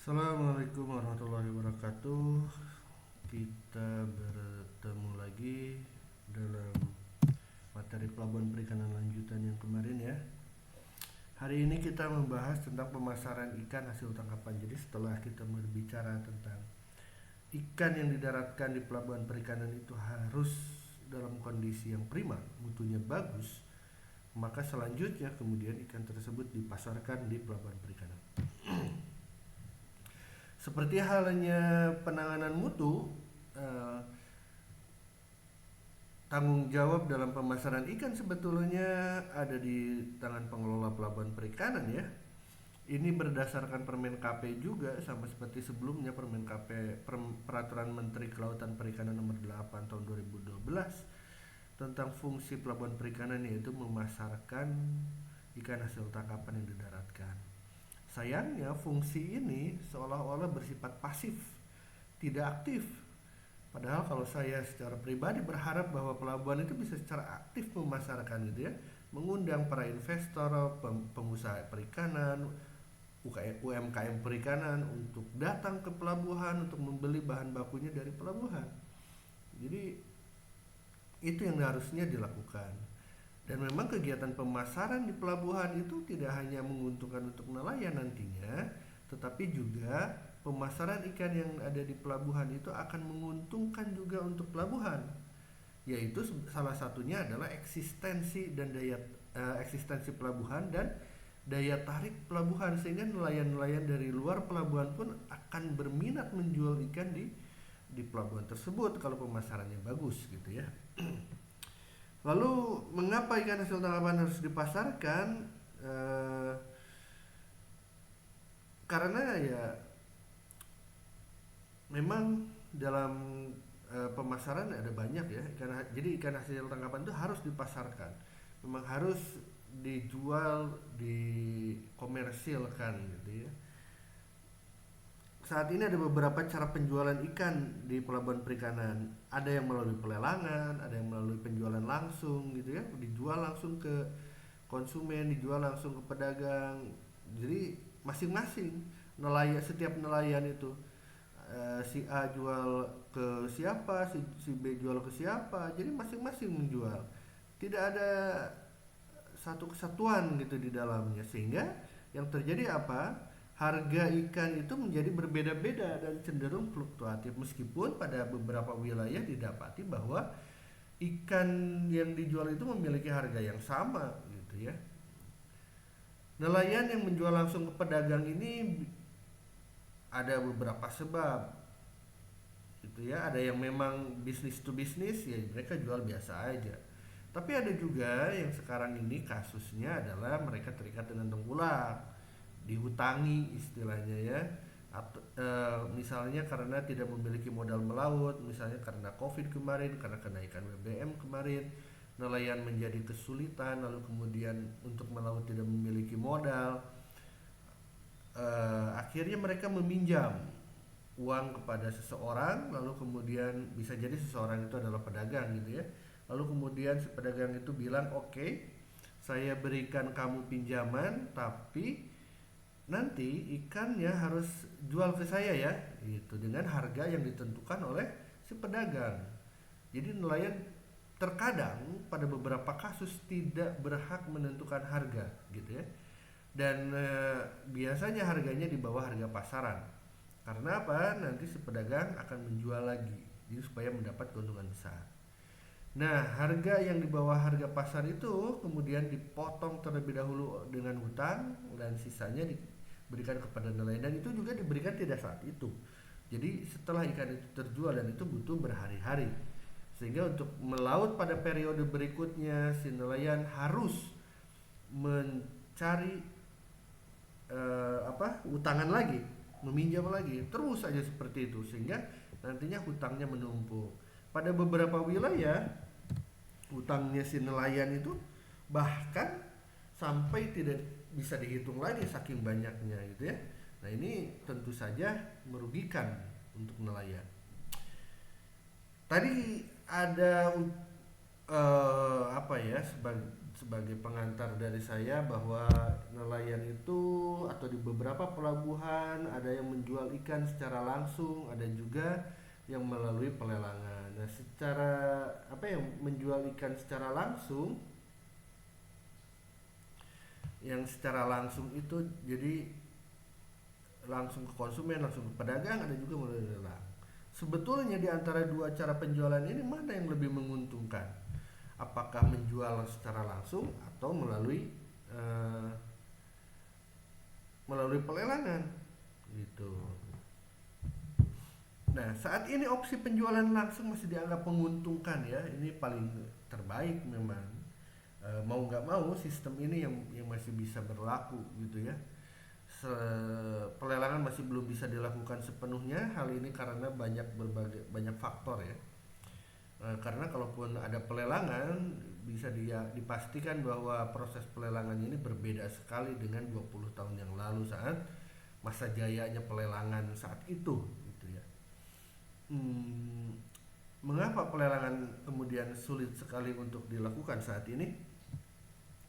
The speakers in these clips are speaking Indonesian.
Assalamualaikum warahmatullahi wabarakatuh. Kita bertemu lagi dalam materi pelabuhan perikanan lanjutan yang kemarin ya. Hari ini kita membahas tentang pemasaran ikan hasil tangkapan. Jadi setelah kita berbicara tentang ikan yang didaratkan di pelabuhan perikanan itu harus dalam kondisi yang prima, mutunya bagus, maka selanjutnya kemudian ikan tersebut dipasarkan di pelabuhan perikanan. Seperti halnya penanganan mutu, eh, tanggung jawab dalam pemasaran ikan sebetulnya ada di tangan pengelola pelabuhan perikanan ya. Ini berdasarkan Permen KP juga, sama seperti sebelumnya Permen KP Peraturan Menteri Kelautan Perikanan Nomor 8 Tahun 2012 tentang fungsi pelabuhan perikanan, yaitu memasarkan ikan hasil tangkapan yang didaratkan. Sayangnya fungsi ini seolah-olah bersifat pasif, tidak aktif. Padahal kalau saya secara pribadi berharap bahwa pelabuhan itu bisa secara aktif memasarkan gitu ya, mengundang para investor, pengusaha perikanan, UMKM perikanan untuk datang ke pelabuhan untuk membeli bahan bakunya dari pelabuhan. Jadi itu yang harusnya dilakukan. Dan memang kegiatan pemasaran di pelabuhan itu tidak hanya menguntungkan untuk nelayan nantinya, tetapi juga pemasaran ikan yang ada di pelabuhan itu akan menguntungkan juga untuk pelabuhan. Yaitu salah satunya adalah eksistensi pelabuhan dan daya tarik pelabuhan, sehingga nelayan-nelayan dari luar pelabuhan pun akan berminat menjual ikan di pelabuhan tersebut kalau pemasarannya bagus gitu ya. Lalu mengapa ikan hasil tangkapan harus dipasarkan? Eh, karena ya memang dalam pemasaran ada banyak ya jadi ikan hasil tangkapan itu harus dipasarkan, memang harus dijual, dikomersilkan gitu ya. Saat ini ada beberapa cara penjualan ikan di pelabuhan perikanan. Ada yang melalui pelelangan, ada yang melalui penjualan langsung gitu ya, dijual langsung ke konsumen, dijual langsung ke pedagang. Jadi masing-masing setiap nelayan itu si A jual ke siapa, si B jual ke siapa. Jadi masing-masing menjual. Tidak ada satu kesatuan gitu di dalamnya, sehingga yang terjadi apa? Harga ikan itu menjadi berbeda-beda dan cenderung fluktuatif, meskipun pada beberapa wilayah didapati bahwa ikan yang dijual itu memiliki harga yang sama gitu ya. Nelayan yang menjual langsung ke pedagang ini ada beberapa sebab gitu ya. Ada yang memang bisnis to bisnis, ya mereka jual biasa aja. Tapi ada juga yang sekarang ini kasusnya adalah mereka terikat dengan tengkulak, dihutangi istilahnya ya. Atau misalnya karena tidak memiliki modal melaut, misalnya karena Covid kemarin, karena kenaikan BBM kemarin, nelayan menjadi kesulitan, lalu kemudian untuk melaut tidak memiliki modal. Akhirnya mereka meminjam uang kepada seseorang, lalu kemudian bisa jadi seseorang itu adalah pedagang gitu ya. Lalu kemudian si pedagang itu bilang, oke, saya berikan kamu pinjaman, tapi nanti ikannya harus jual ke saya ya, gitu, dengan harga yang ditentukan oleh si pedagang. Jadi nelayan terkadang pada beberapa kasus tidak berhak menentukan harga gitu ya. Dan biasanya harganya di bawah harga pasaran. Karena apa? Nanti si pedagang akan menjual lagi, jadi supaya mendapat keuntungan besar. Nah, harga yang di bawah harga pasar itu kemudian dipotong terlebih dahulu dengan hutang, dan sisanya diberikan kepada nelayan, dan itu juga diberikan tidak saat itu. Jadi setelah ikan itu terjual, dan itu butuh berhari-hari. Sehingga untuk melaut pada periode berikutnya si nelayan harus mencari utangan lagi, meminjam lagi, terus aja seperti itu, sehingga nantinya hutangnya menumpuk. Pada beberapa wilayah hutangnya si nelayan itu bahkan sampai tidak bisa dihitung lagi saking banyaknya gitu ya. Nah, ini tentu saja merugikan untuk nelayan. Tadi ada sebagai pengantar dari saya bahwa nelayan itu atau di beberapa pelabuhan ada yang menjual ikan secara langsung, ada juga yang melalui pelelangan. Nah, secara apa yang menjual ikan secara langsung, yang secara langsung itu jadi langsung ke konsumen, langsung ke pedagang, ada juga melalui lelang. Sebetulnya di antara dua cara penjualan ini mana yang lebih menguntungkan? Apakah menjual secara langsung atau eh, melalui pelelangan gitu. Nah, saat ini opsi penjualan langsung masih dianggap menguntungkan ya. Ini paling terbaik memang. Mau nggak mau sistem ini yang masih bisa berlaku gitu ya. Pelelangan masih belum bisa dilakukan sepenuhnya. Hal ini karena banyak faktor ya. Karena kalaupun ada pelelangan bisa dipastikan bahwa proses pelelangan ini berbeda sekali dengan 20 tahun yang lalu saat masa jayanya pelelangan saat itu gitu ya. Hmm, Mengapa pelelangan kemudian sulit sekali untuk dilakukan saat ini?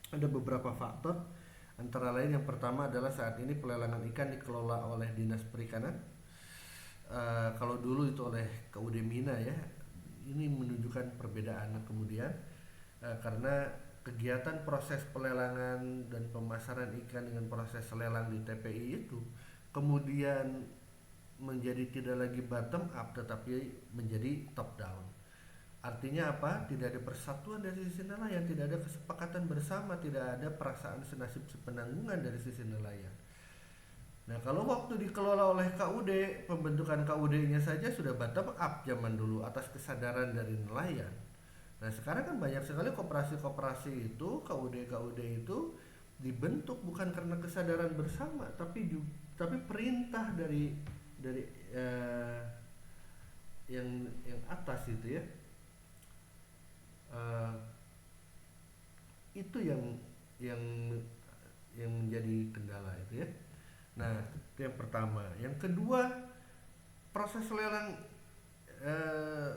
Ada beberapa faktor. Antara lain yang pertama adalah saat ini pelelangan ikan dikelola oleh Dinas Perikanan. Kalau dulu itu oleh KUD Mina ya. Ini menunjukkan perbedaan kemudian karena kegiatan proses pelelangan dan pemasaran ikan dengan proses lelang di TPI itu kemudian menjadi tidak lagi bottom up tetapi menjadi top down. Artinya apa? Tidak ada persatuan dari sisi nelayan, tidak ada kesepakatan bersama, tidak ada perasaan senasib sepenanggungan dari sisi nelayan. Nah, kalau waktu dikelola oleh KUD, pembentukan KUD-nya saja sudah bottom up zaman dulu atas kesadaran dari nelayan. Nah, sekarang kan banyak sekali koperasi-koperasi itu, KUD-KUD itu dibentuk bukan karena kesadaran bersama, tapi perintah dari eh, yang atas itu ya. Eh, itu yang yang menjadi kendala itu ya. Nah, itu yang pertama. Yang kedua, proses lelang eh,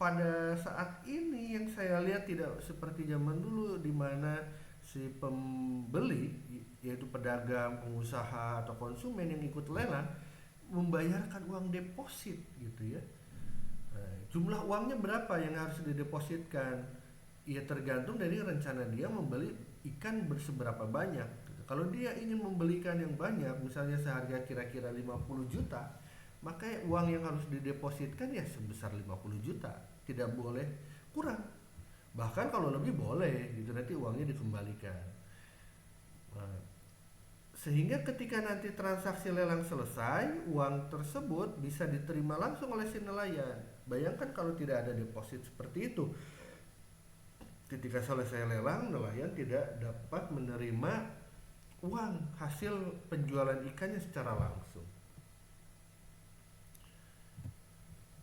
pada saat ini yang saya lihat tidak seperti zaman dulu di mana si pembeli yaitu pedagang, pengusaha atau konsumen yang ikut lelang membayarkan uang deposit gitu ya. Jumlah uangnya berapa yang harus didepositkan? Ya tergantung dari rencana dia membeli ikan berseberapa banyak gitu. Kalau dia ingin membelikan yang banyak, misalnya seharga kira-kira 50 juta, maka uang yang harus didepositkan ya sebesar 50 juta, tidak boleh kurang. Bahkan kalau lebih boleh gitu, nanti uangnya dikembalikan. Nah, sehingga ketika nanti transaksi lelang selesai, uang tersebut bisa diterima langsung oleh si nelayan. Bayangkan kalau tidak ada deposit seperti itu. Ketika selesai lelang, nelayan tidak dapat menerima uang hasil penjualan ikannya secara langsung.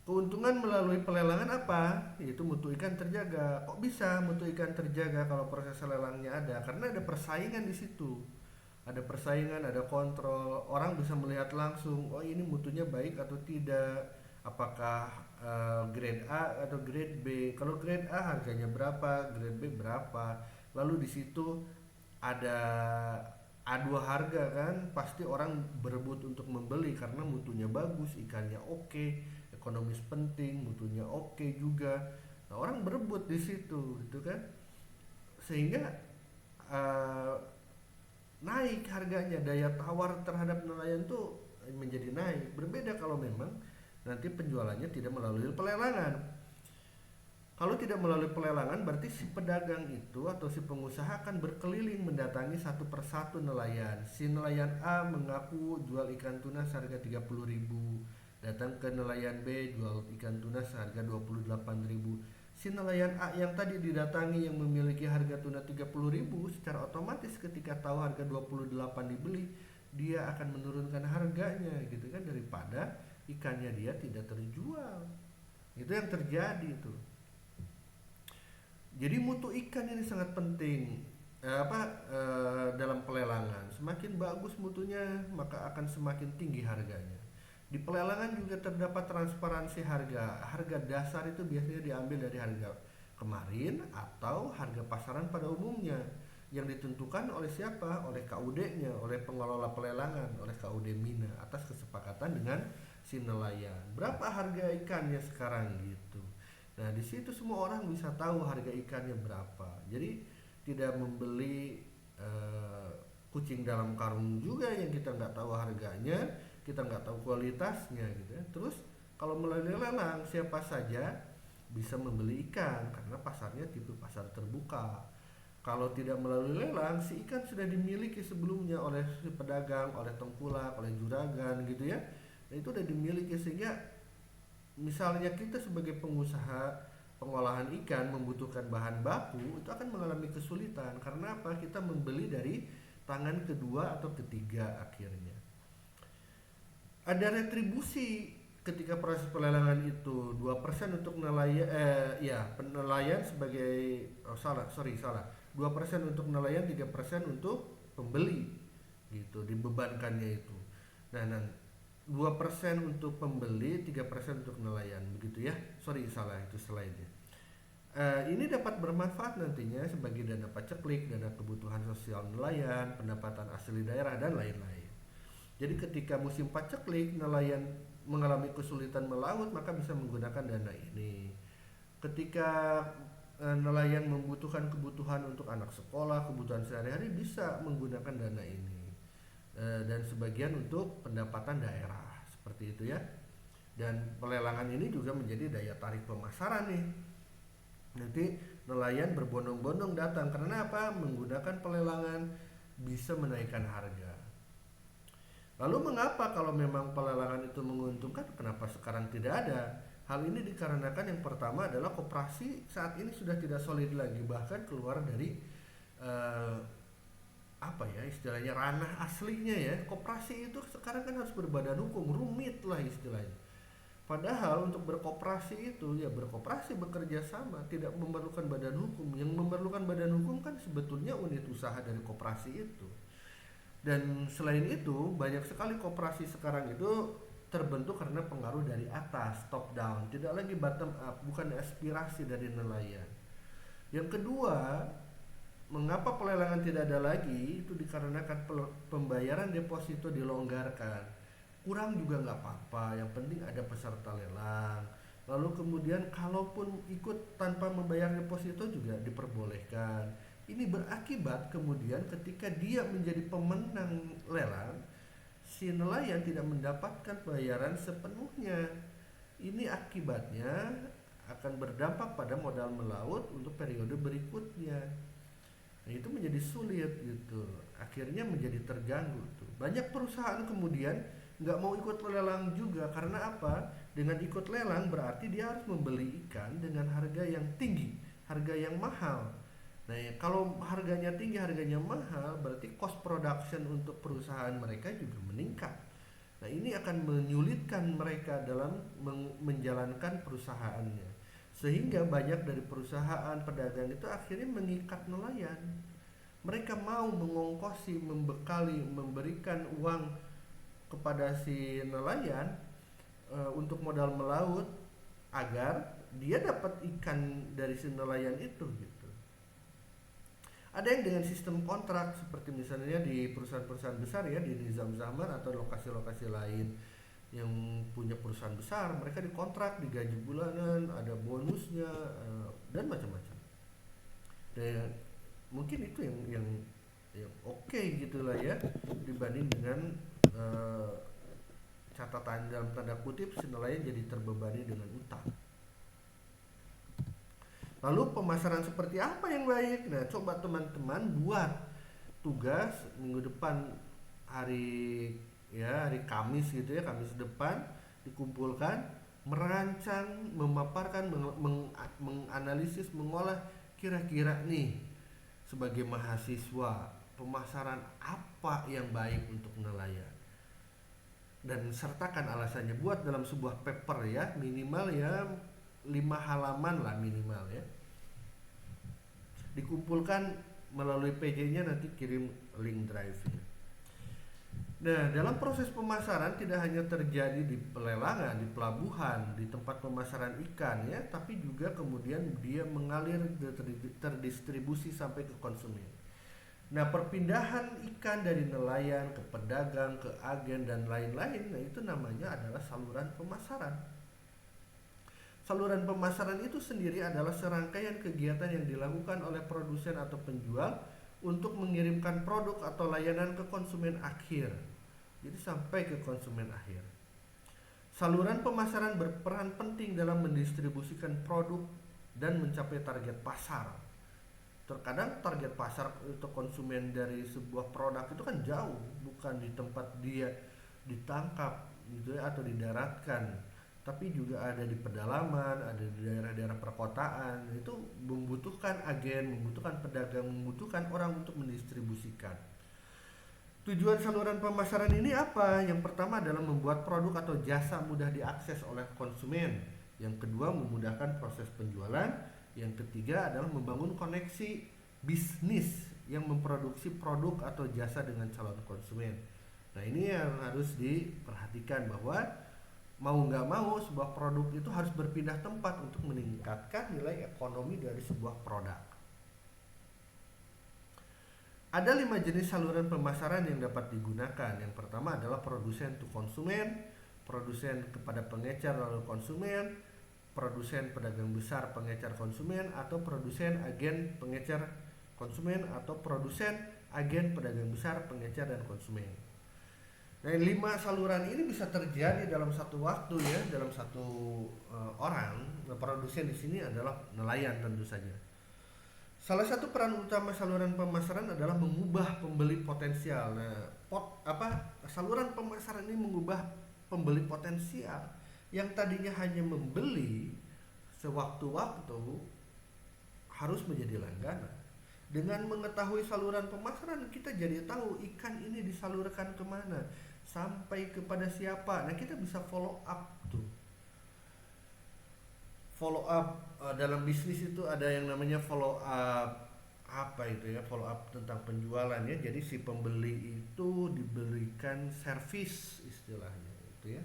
Keuntungan melalui pelelangan apa? Yaitu mutu ikan terjaga. Kok bisa mutu ikan terjaga kalau proses lelangnya ada? Karena ada persaingan di situ. Ada persaingan, ada kontrol. Orang bisa melihat langsung, oh ini mutunya baik atau tidak. Apakah grade A atau grade B? Kalau grade A harganya berapa, grade B berapa? Lalu di situ ada A2 harga kan, pasti orang berebut untuk membeli karena mutunya bagus, ikannya oke, ekonomis penting, mutunya oke juga. Nah, orang berebut di situ, gitu kan? Sehingga uh, naik harganya, daya tawar terhadap nelayan tuh menjadi naik. Berbeda kalau memang nanti penjualannya tidak melalui pelelangan. Kalau tidak melalui pelelangan berarti si pedagang itu atau si pengusaha akan berkeliling mendatangi satu persatu nelayan. Si nelayan A mengaku jual ikan tuna seharga 30.000, datang ke nelayan B jual ikan tuna seharga 28.000. Si nelayan A yang tadi didatangi yang memiliki harga tuna 30.000 secara otomatis ketika tahu harga 28 dibeli, dia akan menurunkan harganya gitu kan, daripada ikannya dia tidak terjual. Itu yang terjadi itu. Jadi mutu ikan ini sangat penting dalam pelelangan. Semakin bagus mutunya, maka akan semakin tinggi harganya. Di pelelangan juga terdapat transparansi harga. Harga dasar itu biasanya diambil dari harga kemarin atau harga pasaran pada umumnya yang ditentukan oleh siapa? Oleh KUD-nya, oleh pengelola pelelangan, oleh KUD Mina atas kesepakatan dengan si nelayan. Berapa harga ikannya sekarang gitu. Nah, di situ semua orang bisa tahu harga ikannya berapa. Jadi tidak membeli eh, kucing dalam karung juga yang kita nggak tahu harganya, kita nggak tahu kualitasnya gitu ya. Terus kalau melalui lelang siapa saja bisa membeli ikan karena pasarnya tipe pasar terbuka. Kalau tidak melalui lelang, si ikan sudah dimiliki sebelumnya oleh si pedagang, oleh tengkulak, oleh juragan gitu ya. Nah, itu udah dimiliki sehingga misalnya kita sebagai pengusaha pengolahan ikan membutuhkan bahan baku itu akan mengalami kesulitan karena apa? Kita membeli dari tangan kedua atau ketiga akhirnya. Ada retribusi ketika proses pelelangan itu 2% untuk nelayan penelayan sebagai salah 2% untuk nelayan 3% untuk pembeli gitu dibebankannya itu. Nah 2% untuk pembeli 3% untuk nelayan begitu ya, salah itu selainnya. Ini dapat bermanfaat nantinya sebagai dana paceklik, dana kebutuhan sosial nelayan, pendapatan asli daerah dan lain-lain. Jadi ketika musim paceklik nelayan mengalami kesulitan melaut maka bisa menggunakan dana ini. Ketika nelayan membutuhkan kebutuhan untuk anak sekolah, kebutuhan sehari-hari bisa menggunakan dana ini. Dan sebagian untuk pendapatan daerah seperti itu ya. Dan pelelangan ini juga menjadi daya tarik pemasaran nih. Nanti nelayan berbondong-bondong datang karena apa? Menggunakan pelelangan bisa menaikkan harga. Lalu mengapa kalau memang pelelangan itu menguntungkan, kenapa sekarang tidak ada? Hal ini dikarenakan yang pertama adalah koperasi saat ini sudah tidak solid lagi, bahkan keluar dari istilahnya ranah aslinya ya. Koperasi itu sekarang kan harus berbadan hukum, rumit lah istilahnya. Padahal untuk berkoperasi itu ya berkoperasi bekerja sama, tidak memerlukan badan hukum. Yang memerlukan badan hukum kan sebetulnya unit usaha dari koperasi itu. Dan selain itu banyak sekali koperasi sekarang itu terbentuk karena pengaruh dari atas, top down, tidak lagi bottom up, bukan aspirasi dari nelayan. Yang kedua, mengapa pelelangan tidak ada lagi itu dikarenakan pembayaran deposito dilonggarkan. Kurang juga nggak apa-apa, yang penting ada peserta lelang. Lalu kemudian kalaupun ikut tanpa membayar deposito juga diperbolehkan. Ini berakibat kemudian ketika dia menjadi pemenang lelang, si nelayan tidak mendapatkan bayaran sepenuhnya. Ini akibatnya akan berdampak pada modal melaut untuk periode berikutnya. Nah, itu menjadi sulit gitu. Akhirnya menjadi terganggu tuh. Banyak perusahaan kemudian nggak mau ikut lelang juga karena apa? Dengan ikut lelang berarti dia harus membeli ikan dengan harga yang tinggi, harga yang mahal. Nah, kalau harganya tinggi, harganya mahal, berarti cost production untuk perusahaan mereka juga meningkat. Nah, ini akan menyulitkan mereka dalam menjalankan perusahaannya. Sehingga banyak dari perusahaan pedagang itu akhirnya mengikat nelayan. Mereka mau mengongkosi, membekali, memberikan uang kepada si nelayan untuk modal melaut agar dia dapat ikan dari si nelayan itu gitu. Ada yang dengan sistem kontrak seperti misalnya di perusahaan-perusahaan besar ya, di Nizam Zaman atau lokasi-lokasi lain yang punya perusahaan besar, mereka dikontrak, digaji bulanan, ada bonusnya dan macam-macam. Dan mungkin itu yang oke gitulah ya dibanding dengan catatan dalam tanda kutip si nelayan jadi terbebani dengan utang. Lalu pemasaran seperti apa yang baik? Nah, coba teman-teman buat tugas minggu depan hari Kamis gitu ya, Kamis depan dikumpulkan, merancang, memaparkan, menganalisis, mengolah kira-kira nih sebagai mahasiswa pemasaran apa yang baik untuk nelayan. Dan sertakan alasannya, buat dalam sebuah paper ya, minimal ya 5 halaman lah minimal ya. Dikumpulkan melalui PJ-nya, nanti kirim link drive-nya. Nah, dalam proses pemasaran tidak hanya terjadi di pelelangan, di pelabuhan, di tempat pemasaran ikan ya, tapi juga kemudian dia mengalir terdistribusi sampai ke konsumen. Nah, perpindahan ikan dari nelayan ke pedagang, ke agen dan lain-lain, nah itu namanya adalah saluran pemasaran. Saluran pemasaran itu sendiri adalah serangkaian kegiatan yang dilakukan oleh produsen atau penjual untuk mengirimkan produk atau layanan ke konsumen akhir. Jadi sampai ke konsumen akhir. Saluran pemasaran berperan penting dalam mendistribusikan produk dan mencapai target pasar. Terkadang target pasar untuk konsumen dari sebuah produk itu kan jauh, bukan di tempat dia ditangkap gitu ya, atau didaratkan, tapi juga ada di pedalaman, ada di daerah-daerah perkotaan. Itu membutuhkan agen, membutuhkan pedagang, membutuhkan orang untuk mendistribusikan. Tujuan saluran pemasaran ini apa? Yang pertama adalah membuat produk atau jasa mudah diakses oleh konsumen. Yang kedua, memudahkan proses penjualan. Yang ketiga adalah membangun koneksi bisnis yang memproduksi produk atau jasa dengan calon konsumen. Nah, ini yang harus diperhatikan, bahwa mau nggak mau sebuah produk itu harus berpindah tempat untuk meningkatkan nilai ekonomi dari sebuah produk. Ada 5 jenis saluran pemasaran yang dapat digunakan. Yang pertama adalah produsen to konsumen, produsen kepada pengecar lalu konsumen, produsen pedagang besar pengecar konsumen, atau produsen agen pengecar konsumen, atau produsen agen pedagang besar pengecar dan konsumen. Nah, 5 saluran ini bisa terjadi dalam satu waktu ya, dalam satu orang. Nah, produsen di sini adalah nelayan tentu saja. Salah satu peran utama saluran pemasaran adalah mengubah pembeli potensial. Nah, saluran pemasaran ini mengubah pembeli potensial yang tadinya hanya membeli sewaktu-waktu harus menjadi langganan. Dengan mengetahui saluran pemasaran, kita jadi tahu ikan ini disalurkan kemana, sampai kepada siapa. Nah, kita bisa follow up tuh. Follow up dalam bisnis itu ada yang namanya follow up, apa itu ya, follow up tentang penjualan ya. Jadi si pembeli itu diberikan servis istilahnya itu ya.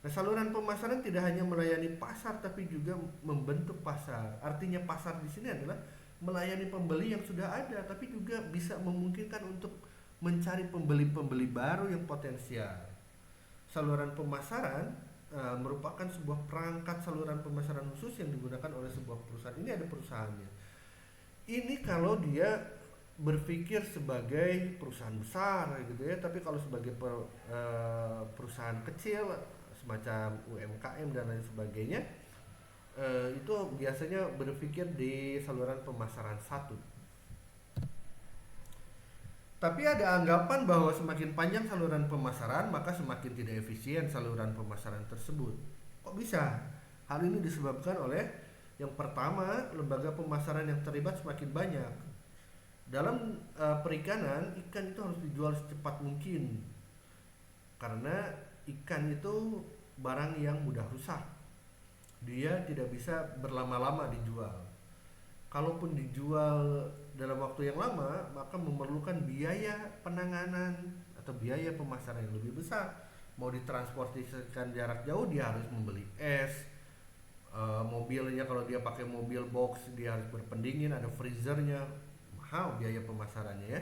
Nah, saluran pemasaran tidak hanya melayani pasar tapi juga membentuk pasar. Artinya pasar di sini adalah melayani pembeli yang sudah ada, tapi juga bisa memungkinkan untuk mencari pembeli-pembeli baru yang potensial. Saluran pemasaran merupakan sebuah perangkat saluran pemasaran khusus yang digunakan oleh sebuah perusahaan. Ini ada perusahaannya. Ini kalau dia berpikir sebagai perusahaan besar gitu ya, tapi kalau sebagai perusahaan kecil semacam UMKM dan lain sebagainya, itu biasanya berpikir di saluran pemasaran satu. Tapi ada anggapan bahwa semakin panjang saluran pemasaran, maka semakin tidak efisien saluran pemasaran tersebut. Kok bisa? Hal ini disebabkan oleh yang pertama, lembaga pemasaran yang terlibat semakin banyak. Dalam perikanan, ikan itu harus dijual secepat mungkin. Karena ikan itu barang yang mudah rusak. Dia tidak bisa berlama-lama dijual. Kalaupun dijual dalam waktu yang lama, maka memerlukan biaya penanganan atau biaya pemasaran yang lebih besar. Mau ditransportasikan jarak jauh, dia harus membeli es, mobilnya kalau dia pakai mobil box dia harus berpendingin, ada freezernya, mahal biaya pemasarannya ya.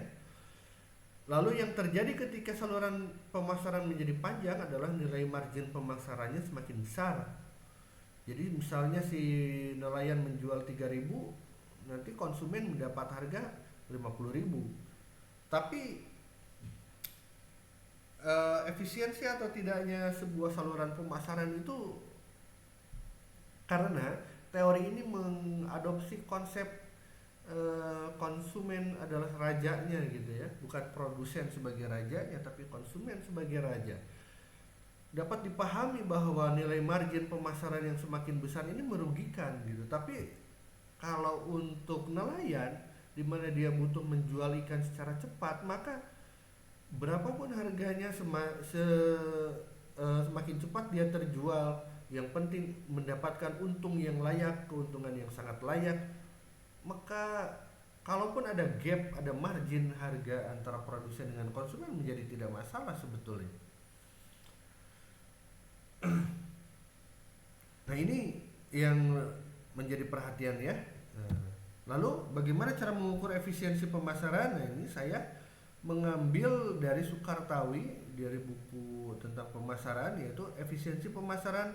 Lalu yang terjadi ketika saluran pemasaran menjadi panjang adalah nilai margin pemasarannya semakin besar. Jadi misalnya si nelayan menjual 3.000, nanti konsumen mendapat harga 50.000. Tapi efisiensi atau tidaknya sebuah saluran pemasaran itu karena teori ini mengadopsi konsep konsumen adalah rajanya gitu ya, bukan produsen sebagai rajanya tapi konsumen sebagai raja. Dapat dipahami bahwa nilai margin pemasaran yang semakin besar ini merugikan gitu. Tapi kalau untuk nelayan di mana dia butuh menjual ikan secara cepat, maka berapapun harganya semakin cepat dia terjual. Yang penting mendapatkan untung yang layak, keuntungan yang sangat layak, maka Kalaupun ada gap, ada margin harga antara produsen dengan konsumen menjadi tidak masalah sebetulnya. Nah ini yang menjadi perhatian ya. Nah, lalu bagaimana cara mengukur efisiensi pemasaran? Nah ini saya mengambil dari Sukartawi dari buku tentang pemasaran, yaitu efisiensi pemasaran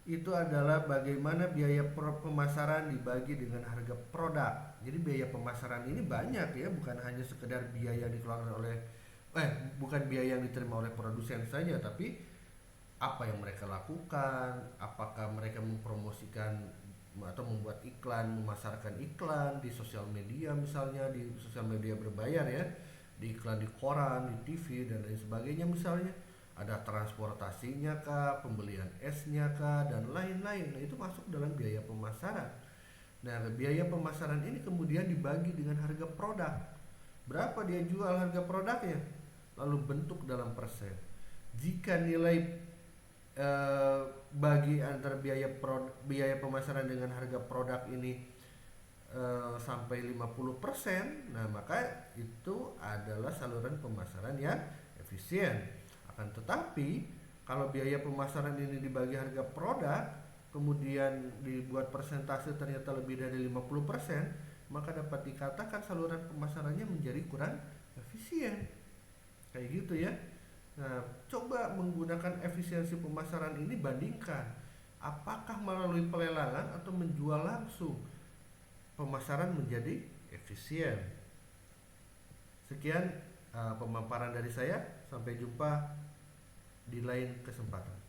itu adalah bagaimana biaya pemasaran dibagi dengan harga produk. Jadi biaya pemasaran ini banyak ya, bukan hanya sekedar biaya yang dikeluarkan oleh bukan biaya yang diterima oleh produsen saja, tapi apa yang mereka lakukan, apakah mereka mempromosikan atau membuat iklan, memasarkan iklan di sosial media, misalnya di sosial media berbayar ya, di iklan di koran, di TV dan lain sebagainya misalnya, ada transportasinya kah, pembelian esnya kah dan lain-lain. Nah, itu masuk dalam biaya pemasaran. Nah, biaya pemasaran ini kemudian dibagi dengan harga produk. Berapa dia jual harga produknya? Lalu bentuk dalam persen. Jika nilai eh, bagi antara biaya pemasaran dengan harga produk ini sampai 50%, nah maka itu adalah saluran pemasaran yang efisien. Akan tetapi kalau biaya pemasaran ini dibagi harga produk kemudian dibuat persentase ternyata lebih dari 50%, maka dapat dikatakan saluran pemasarannya menjadi kurang efisien. Kayak gitu ya. Nah, coba menggunakan efisiensi pemasaran ini, bandingkan apakah melalui pelelangan atau menjual langsung pemasaran menjadi efisien. Sekian pemaparan dari saya, sampai jumpa di lain kesempatan.